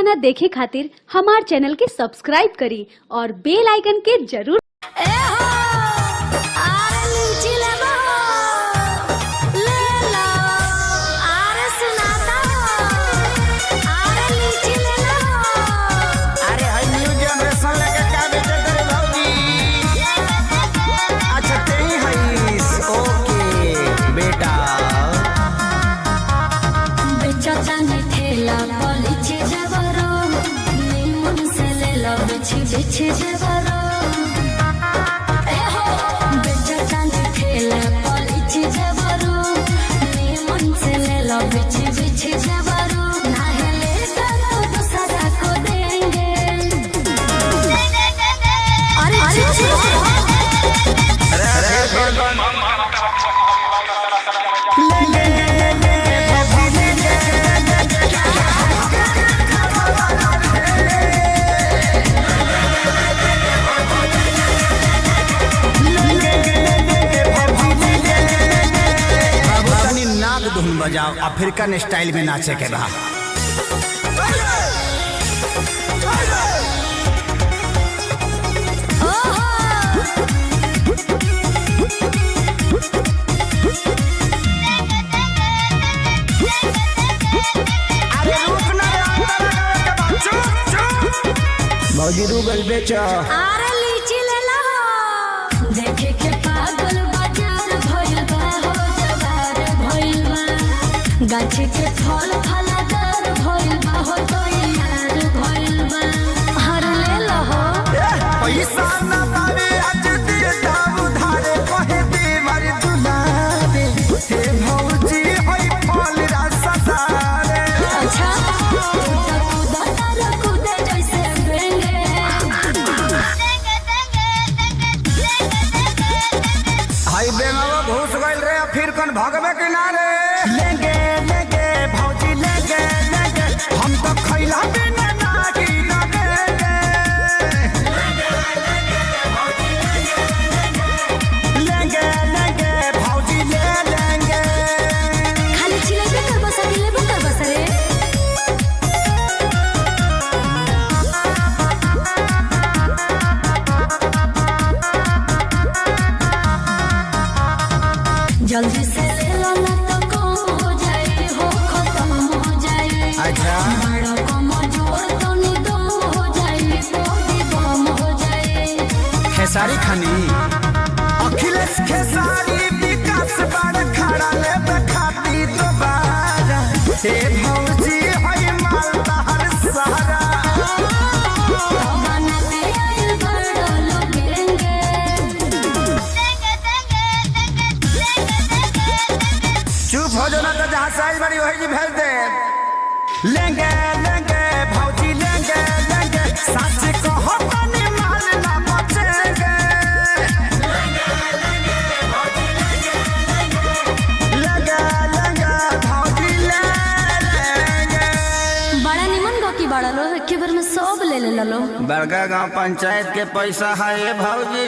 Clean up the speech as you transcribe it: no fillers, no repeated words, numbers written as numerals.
गाना देखे खातिर हमार चैनल के सब्सक्राइब करी और बेल आइकन के जरूर धुन बजाओ अफ्रीकन स्टाइल में नाचे के बा। मौजी रूबल बेचो लीची ले लो देखे के पागल बाजार भइल बा हो जवार भइल बा गाछ के फल फलादार भइल बा हो तो यार भइल बा हर ले लो हो पैसा ना पावे आज दे दाम उधारे कहे दे मार दुलारे हे भौजी होई फल रसदारे। अच्छा घुस गइल रे फिर कौन भगवे किनारे लेंगे लेंगे भौजी लेंगे लेंगे हम तो खैला बिना ना की लगेंगे लेंगे लेंगे भौजी ले लेंगे खाली चिल्लाते कर बस अकेले बुक कर बस रे जल्दी से ले लो ना तो कम हो जाए हो खत्म हो जाए। अच्छा बड़ा कम जोर तो नहीं दम हो जाए बॉडी बम हो जाए। खेसारी खानी अखिलेश खेसारी विकास बड़ खड़ा ले खाती दोबारा हे भौजी होई मालदा हर सहारा चुप हो जाना तो जहाँ साइज बड़ी वही भेज दे लेंगे लेंगे भौजी लेंगे लेंगे सच कहो तनी माल ना बचेंगे लेंगे लेंगे भौजी ले लेंगे। बड़ा निमन गो की बड़ा लो एक बार में सब ले लो। बड़का गांव पंचायत के पैसा है भौजी।